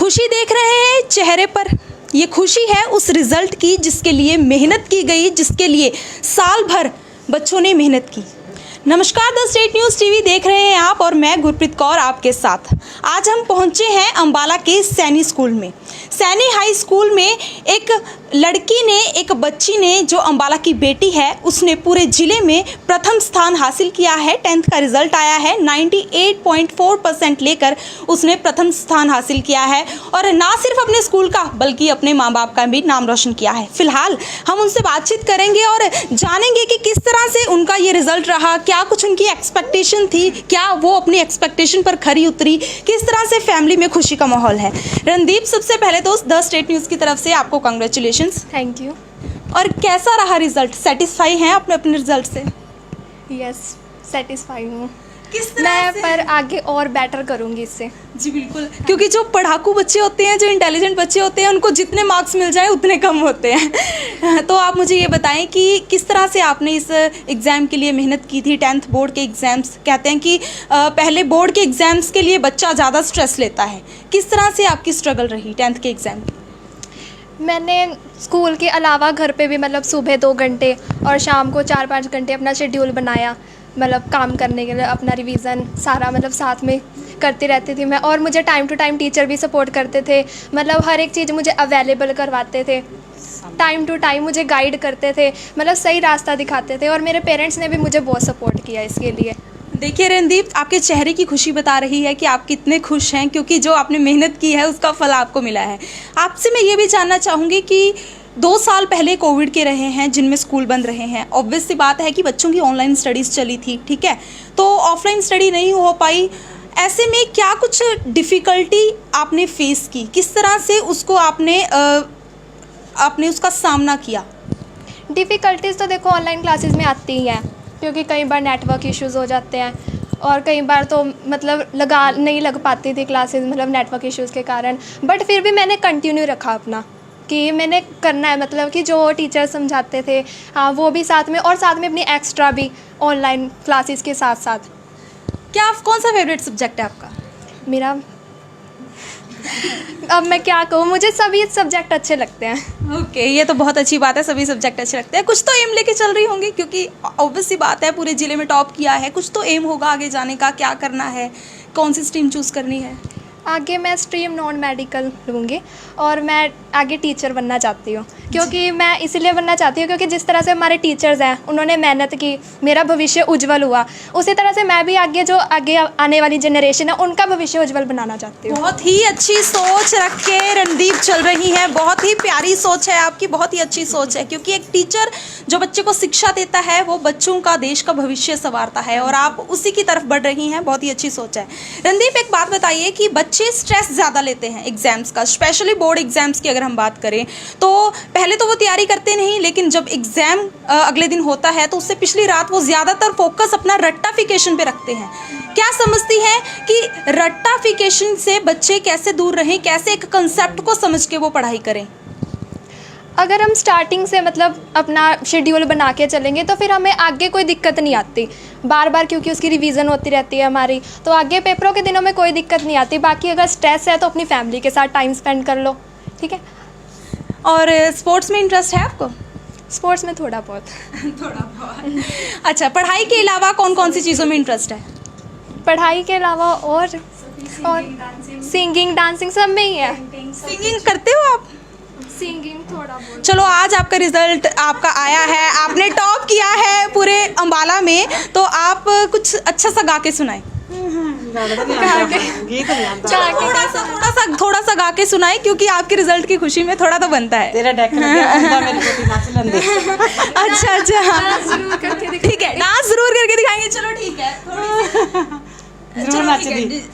खुशी देख रहे हैं चेहरे पर, ये खुशी है उस रिज़ल्ट की जिसके लिए मेहनत की गई, जिसके लिए साल भर बच्चों ने मेहनत की। नमस्कार, द स्टेट न्यूज़ टीवी देख रहे हैं आप और मैं गुरप्रीत कौर आपके साथ। आज हम पहुंचे हैं अंबाला के सैनी स्कूल में। सैनी हाई स्कूल में एक लड़की ने, एक बच्ची ने, जो अंबाला की बेटी है, उसने पूरे ज़िले में प्रथम स्थान हासिल किया है। 10th का रिज़ल्ट आया है, 98.4% लेकर उसने प्रथम स्थान हासिल किया है और ना सिर्फ अपने स्कूल का बल्कि अपने माँ बाप का भी नाम रोशन किया है। फिलहाल हम उनसे बातचीत करेंगे और जानेंगे कि किस तरह से उनका ये रिज़ल्ट रहा, क्या कुछ उनकी एक्सपेक्टेशन थी, क्या वो अपनी एक्सपेक्टेशन पर खरी उतरी, किस तरह से फैमिली में खुशी का माहौल है। रणदीप, सबसे पहले तो द स्टेट न्यूज़ की तरफ से आपको कांग्रेचुलेशंस। Thank you. और कैसा रहा रिजल्ट? सेटिस्फाई हैं अपने अपने रिजल्ट से? यस, सेटिस्फाई हूँ। किस तरह मैं से? पर आगे और बेटर करूँगी इससे। जी बिल्कुल, क्योंकि जो पढ़ाकू बच्चे होते हैं, जो इंटेलिजेंट बच्चे होते हैं, उनको जितने मार्क्स मिल जाए उतने कम होते हैं। तो आप मुझे ये बताएं कि किस तरह से आपने इस एग्ज़ाम के लिए मेहनत की थी। 10th बोर्ड के एग्ज़ाम्स, कहते हैं कि पहले बोर्ड के एग्ज़ाम्स के लिए बच्चा ज़्यादा स्ट्रेस लेता है। किस तरह से आपकी स्ट्रगल रही 10th के एग्ज़ाम की? मैंने स्कूल के अलावा घर पे भी मतलब सुबह 2 घंटे और शाम को 4-5 घंटे अपना शेड्यूल बनाया, मतलब काम करने के लिए अपना रिवीज़न सारा मतलब साथ में करती रहती थी मैं। और मुझे टाइम टू टाइम टीचर भी सपोर्ट करते थे, मतलब हर एक चीज़ मुझे अवेलेबल करवाते थे, टाइम टू टाइम मुझे गाइड करते थे, मतलब सही रास्ता दिखाते थे। और मेरे पेरेंट्स ने भी मुझे बहुत सपोर्ट किया इसके लिए। देखिए रणदीप, आपके चेहरे की खुशी बता रही है कि आप कितने खुश हैं, क्योंकि जो आपने मेहनत की है उसका फल आपको मिला है। आपसे मैं ये भी जानना चाहूँगी कि 2 साल पहले कोविड के रहे हैं, जिनमें स्कूल बंद रहे हैं। ऑब्वियस सी बात है कि बच्चों की ऑनलाइन स्टडीज़ चली थी, ठीक है, तो ऑफलाइन स्टडी नहीं हो पाई। ऐसे में क्या कुछ डिफ़िकल्टी आपने फेस की, किस तरह से उसको आपने उसका सामना किया? डिफ़िकल्टीज़ तो देखो ऑनलाइन क्लासेस में आती ही हैं, क्योंकि कई बार नेटवर्क इश्यूज़ हो जाते हैं और कई बार तो मतलब नहीं लग पाती थी क्लासेस, मतलब नेटवर्क इश्यूज़ के कारण। बट फिर भी मैंने कंटिन्यू रखा अपना कि मैंने करना है, मतलब कि जो टीचर समझाते थे हाँ वो भी साथ में, और साथ में अपनी एक्स्ट्रा भी ऑनलाइन क्लासेस के साथ साथ। क्या कौन सा फेवरेट सब्जेक्ट है आपका? मेरा अब मैं क्या कहूँ, मुझे सभी सब्जेक्ट अच्छे लगते हैं। ओके, ये तो बहुत अच्छी बात है, सभी सब्जेक्ट अच्छे लगते हैं। कुछ तो एम लेके चल रही होंगी, क्योंकि ऑब्वियस सी बात है, पूरे ज़िले में टॉप किया है, कुछ तो एम होगा आगे जाने का, क्या करना है, कौन सी स्ट्रीम चूज़ करनी है? आगे मैं स्ट्रीम नॉन मेडिकल लूँगी और मैं आगे टीचर बनना चाहती हूँ, क्योंकि मैं इसलिए बनना चाहती हूँ क्योंकि जिस तरह से हमारे टीचर्स हैं उन्होंने मेहनत की, मेरा भविष्य उज्जवल हुआ, उसी तरह से मैं भी आगे जो आगे आने वाली जनरेशन है उनका भविष्य उज्जवल बनाना चाहती हूँ। बहुत ही अच्छी सोच रख के रणदीप चल रही हैं, बहुत ही प्यारी सोच है आपकी, बहुत ही अच्छी सोच है, क्योंकि एक टीचर जो बच्चे को शिक्षा देता है वो बच्चों का, देश का भविष्य संवारता है, और आप उसी की तरफ बढ़ रही हैं। बहुत ही अच्छी सोच है। रणदीप, एक बात बताइए कि बच्चे स्ट्रेस ज़्यादा लेते हैं एग्जाम्स का, स्पेशली बोर्ड एग्जाम्स की अगर हम बात करें तो पहले तो वो तैयारी करते नहीं, लेकिन जब एग्ज़ाम अगले दिन होता है तो उससे पिछली रात वो ज़्यादातर फोकस अपना रट्टाफिकेशन पे रखते हैं। क्या समझती हैं कि रट्टाफिकेशन से बच्चे कैसे दूर रहें, कैसे एक कंसेप्ट को समझ के वो पढ़ाई करें? अगर हम स्टार्टिंग से मतलब अपना शेड्यूल बना के चलेंगे तो फिर हमें आगे कोई दिक्कत नहीं आती बार बार, क्योंकि उसकी रिवीजन होती रहती है हमारी, तो आगे पेपरों के दिनों में कोई दिक्कत नहीं आती। बाकी अगर स्ट्रेस है तो अपनी फैमिली के साथ टाइम स्पेंड कर लो, ठीक है। और स्पोर्ट्स में इंटरेस्ट है आपको? स्पोर्ट्स में थोड़ा बहुत। थोड़ा बहुत। अच्छा, पढ़ाई के अलावा कौन कौन सी चीज़ों में इंटरेस्ट है? पढ़ाई के अलावा और सिंगिंग डांसिंग सब में ही है। सिंगिंग करते हो आप? सिंगिंग थोड़ा बहुत। चलो, आज आपका रिजल्ट आपका आया है, आपने टॉप किया है पूरे अंबाला में, तो आप कुछ अच्छा सा गा के सुनाएं। थोड़ा सा गा के सुनाएं, क्योंकि आपके रिजल्ट की खुशी में थोड़ा तो बनता है। तेरा डेक मेरी बेटी नाच लंदे। अच्छा, ठीक है, डांस जरूर करके दिखाएंगे। चलो ठीक है,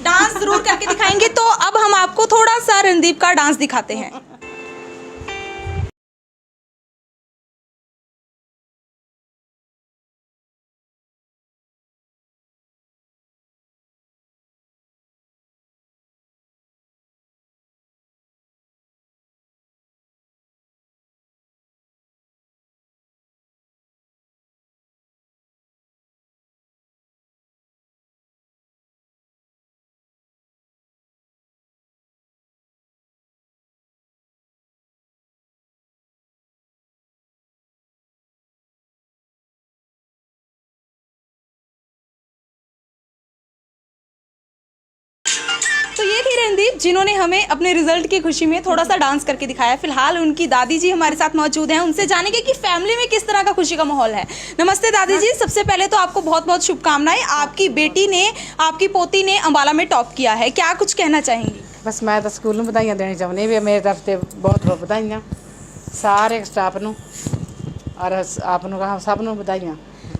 डांस जरूर करके दिखाएंगे। तो अब हम आपको थोड़ा सा रणदीप का डांस दिखाते हैं। रणदीप, जिन्होंने हमें अपने रिजल्ट की खुशी में थोड़ा सा डांस करके दिखाया। फिलहाल उनकी दादी जी हमारे साथ मौजूद हैं, उनसे जानेंगे कि फैमिली में किस तरह का खुशी का माहौल है। नमस्ते दादी जी, सबसे पहले तो आपको बहुत बहुत शुभकामनाएं। आपकी बेटी ने, आपकी पोती ने अंबाला में टॉप किया है, क्या कुछ कहना चाहेंगी? बस मैं तो स्कूल ਨੂੰ ਵਧਾਈਆਂ ਦੇਣੀ ਚਾਹੁੰਦੀ ਵੀ ਮੇਰੇ ਤਰਫ ਤੇ ਬਹੁਤ ਬਹੁਤ ਵਧਾਈਆਂ ਸਾਰੇ ਸਟਾਫ ਨੂੰ और ਆਪ ਨੂੰ ਕਹਾ ਸਭ ਨੂੰ ਵਧਾਈਆਂ।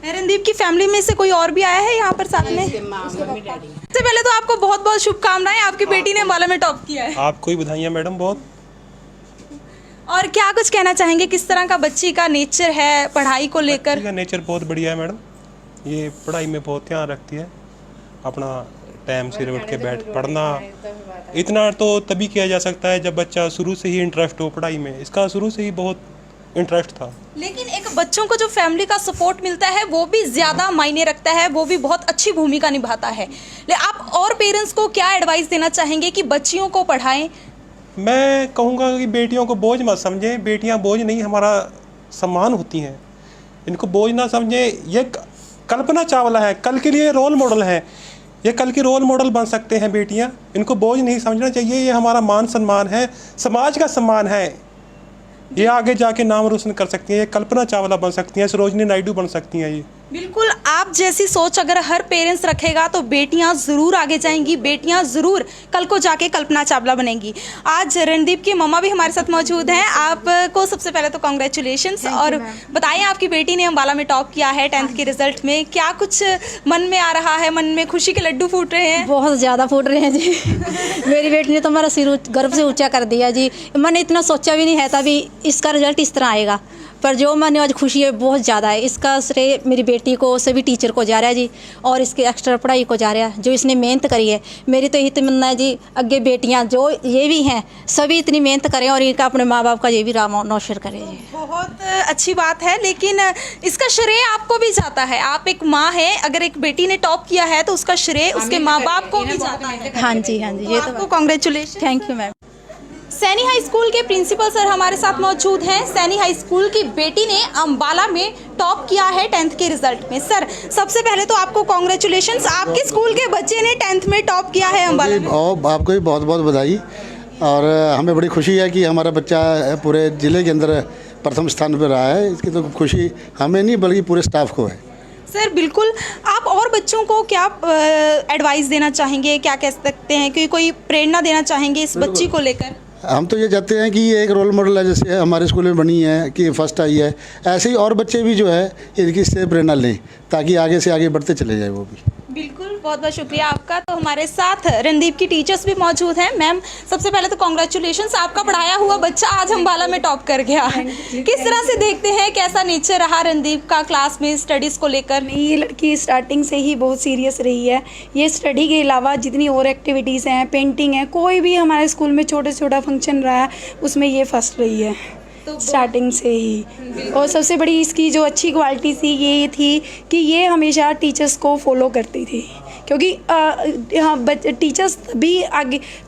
रणदीप की फैमिली में से कोई और भी आया है यहाँ पर साथ में? सबसे पहले तो आपको बहुत बहुत शुभकामनाएं, आपकी बेटी ने अंबाला में टॉप किया है। आपको ही बधाइयाँ मैडम बहुत। और क्या कुछ कहना चाहेंगे, किस तरह का बच्ची का नेचर है पढ़ाई को लेकर? बच्ची का नेचर बहुत बढ़िया है मैडम, ये पढ़ाई में बहुत ध्यान रखती है, अपना टाइम से उठ के बैठ पढ़ना। इतना तो तभी किया जा सकता है जब बच्चा शुरू से ही इंटरेस्ट हो पढ़ाई में। इसका शुरू से ही बहुत इंटरेस्ट था। लेकिन एक बच्चों को जो फैमिली का सपोर्ट मिलता है वो भी ज़्यादा मायने रखता है, वो भी बहुत अच्छी भूमिका निभाता है। आप और पेरेंट्स को क्या एडवाइस देना चाहेंगे कि बच्चियों को पढ़ाएं? मैं कहूँगा कि बेटियों को बोझ मत समझें, बेटियाँ बोझ नहीं, हमारा सम्मान होती हैं। इनको बोझ ना समझें। ये कल्पना चावला है, कल के लिए रोल मॉडल है, ये कल के रोल मॉडल बन सकते हैं बेटियाँ। इनको बोझ नहीं समझना चाहिए, ये हमारा मान सम्मान है, समाज का सम्मान है। ये आगे जाके नाम रोशन कर सकती हैं, ये कल्पना चावला बन सकती हैं, सरोजनी नायडू बन सकती हैं। ये बिल्कुल आप जैसी सोच अगर हर पेरेंट्स रखेगा तो बेटियां ज़रूर आगे जाएंगी, बेटियां ज़रूर कल को जाके कल्पना चावला बनेंगी। आज रणदीप की मम्मा भी हमारे साथ मौजूद हैं। आपको सबसे पहले तो कॉन्ग्रेचुलेशंस, और बताएं आपकी बेटी ने अंबाला में टॉप किया है 10th के रिजल्ट में, क्या कुछ मन में आ रहा है? मन में खुशी के लड्डू फूट रहे हैं? बहुत ज़्यादा फूट रहे हैं जी। मेरी बेटी ने तो मेरा सिर गर्व से ऊंचा कर दिया जी। मैंने इतना सोचा भी नहीं है तभी इसका रिजल्ट इस तरह आएगा, पर जो मैंने आज खुशी है बहुत ज़्यादा है। इसका श्रेय मेरी बेटी को, सभी टीचर को जा रहा है जी, और इसके एक्स्ट्रा पढ़ाई को जा रहा है जो इसने मेहनत करी है। मेरी तो यही तमन्ना है जी, अगे बेटियां जो ये भी हैं सभी इतनी मेहनत करें और इनका अपने माँ बाप का ये भी राम नौशर करें जी। बहुत अच्छी बात है, लेकिन इसका श्रेय आपको भी जाता है। आप एक माँ हैं, अगर एक बेटी ने टॉप किया है तो उसका श्रेय उसके माँ बाप को भी जाता है। हाँ जी, हाँ जी, ये तो आपको congratulation. Thank you ma'am. Saini high school के प्रिंसिपल सर हमारे साथ मौजूद हैं। सैनी हाई स्कूल की बेटी ने अंबाला में टॉप किया है 10th के रिजल्ट में। सर सबसे पहले तो आपको कॉन्ग्रेचुलेशंस, आपके स्कूल के बच्चे ने 10th में टॉप किया है अंबाला में। आपको भी बहुत बहुत बधाई, और हमें बड़ी खुशी है कि हमारा बच्चा पूरे ज़िले के अंदर प्रथम स्थान पर रहा है। इसकी तो खुशी हमें नहीं बल्कि पूरे स्टाफ को है। सर बिल्कुल, आप और बच्चों को क्या एडवाइस देना चाहेंगे, क्या कह सकते हैं कि कोई प्रेरणा देना चाहेंगे इस बच्ची को लेकर? हम तो ये चाहते हैं कि ये एक रोल मॉडल है, जैसे हमारे स्कूल में बनी है कि फर्स्ट आई है, ऐसे ही और बच्चे भी जो है इनकी से प्रेरणा लें ताकि आगे से आगे बढ़ते चले जाए वो भी। बिल्कुल, बहुत बहुत शुक्रिया आपका। तो हमारे साथ रणदीप की टीचर्स भी मौजूद हैं। मैम सबसे पहले तो कॉन्ग्रेचुलेशंस, आपका पढ़ाया हुआ बच्चा आज अंबाला में टॉप कर गया। किस तरह से देखते हैं, कैसा नेचर रहा रणदीप का क्लास में स्टडीज़ को लेकर? ये लड़की स्टार्टिंग से ही बहुत सीरियस रही है। ये स्टडी के अलावा जितनी और एक्टिविटीज़ हैं, पेंटिंग है, कोई भी हमारे स्कूल में छोटा छोटा फंक्शन रहा है उसमें ये फर्स्ट रही है स्टार्टिंग से ही। और सबसे बड़ी इसकी जो अच्छी क्वालिटी थी ये थी कि ये हमेशा टीचर्स को फॉलो करती थी, क्योंकि टीचर्स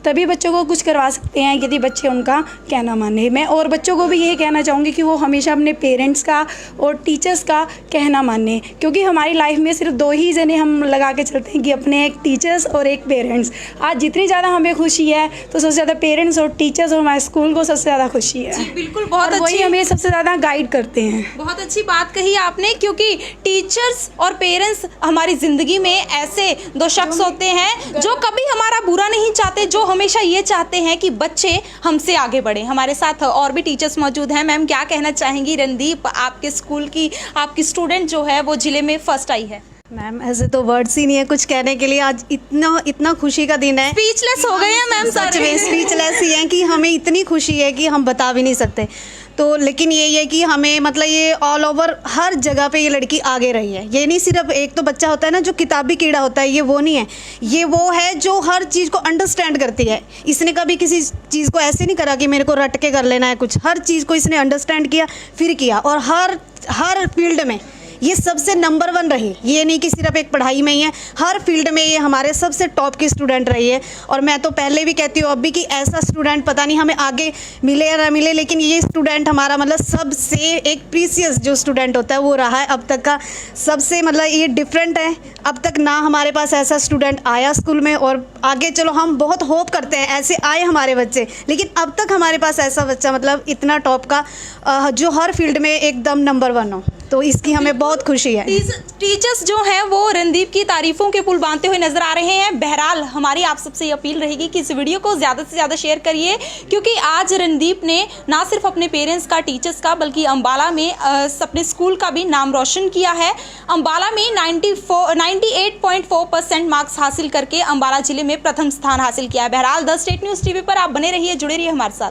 तभी बच्चों को कुछ करवा सकते हैं यदि बच्चे उनका कहना माने। मैं और बच्चों को भी ये कहना चाहूँगी कि वो हमेशा अपने पेरेंट्स का और टीचर्स का कहना माने, क्योंकि हमारी लाइफ में सिर्फ दो ही जने हम लगा के चलते हैं कि अपने एक टीचर्स और एक पेरेंट्स। आज जितनी ज़्यादा हमें खुशी है तो सबसे ज़्यादा पेरेंट्स और टीचर्स और हमारे स्कूल को सबसे ज़्यादा खुशी है। बिल्कुल, बहुत और वही अच्छी, हमें सबसे ज़्यादा गाइड करते हैं। बहुत अच्छी बात कही आपने, क्योंकि टीचर्स और पेरेंट्स हमारी ज़िंदगी में ऐसे दो शख्स होते हैं जो कभी हमारा बुरा नहीं चाहते, जो हमेशा ये चाहते हैं कि बच्चे हमसे आगे बढ़े। हमारे साथ और भी टीचर्स मौजूद हैं। मैम क्या कहना चाहेंगी? रणदीप आपके स्कूल की, आपकी स्टूडेंट जो है वो ज़िले में फर्स्ट आई है। मैम ऐसे तो वर्ड्स ही नहीं है कुछ कहने के लिए। आज इतना खुशी का दिन है, स्पीचलेस हो गए हैं मैम, सच में स्पीचलेस ही हैं कि हमें इतनी खुशी है कि हम बता भी नहीं सकते। तो लेकिन ये है कि हमें मतलब ये ऑल ओवर हर जगह पे ये लड़की आगे रही है। ये नहीं सिर्फ एक तो बच्चा होता है ना जो किताबी कीड़ा होता है, ये वो नहीं है। ये वो है जो हर चीज़ को अंडरस्टैंड करती है। इसने कभी किसी चीज़ को ऐसे नहीं करा कि मेरे को रट के कर लेना है कुछ। हर चीज़ को इसने अंडरस्टैंड किया, फिर किया, और हर फील्ड में ये सबसे नंबर 1 रही। ये नहीं कि सिर्फ एक पढ़ाई में ही है, हर फील्ड में ये हमारे सबसे टॉप की स्टूडेंट रही है। और मैं तो पहले भी कहती हूँ अब भी कि ऐसा स्टूडेंट पता नहीं हमें आगे मिले या ना मिले, लेकिन ये स्टूडेंट हमारा मतलब सबसे एक प्रीसियस जो स्टूडेंट होता है वो रहा है अब तक का सबसे, मतलब ये डिफरेंट है। अब तक ना हमारे पास ऐसा स्टूडेंट आया स्कूल में, और आगे चलो हम बहुत होप करते हैं ऐसे आए हमारे बच्चे, लेकिन अब तक हमारे पास ऐसा बच्चा मतलब इतना टॉप का जो हर फील्ड में एकदम नंबर 1 हो, तो इसकी हमें बहुत खुशी है। टीचर्स जो हैं वो रणदीप की तारीफों के पुल बांधते हुए नजर आ रहे हैं। बहरहाल हमारी आप सबसे ये अपील रहेगी कि इस वीडियो को ज़्यादा से ज़्यादा शेयर करिए, क्योंकि आज रणदीप ने ना सिर्फ अपने पेरेंट्स का, टीचर्स का, बल्कि अम्बाला में अपने स्कूल का भी नाम रोशन किया है। अम्बाला में 98.4% मार्क्स हासिल करके अम्बाला जिले में प्रथम स्थान हासिल किया है। बहरहाल द स्टेट न्यूज़ टीवी पर आप बने रहिए, जुड़े रहिए हमारे साथ।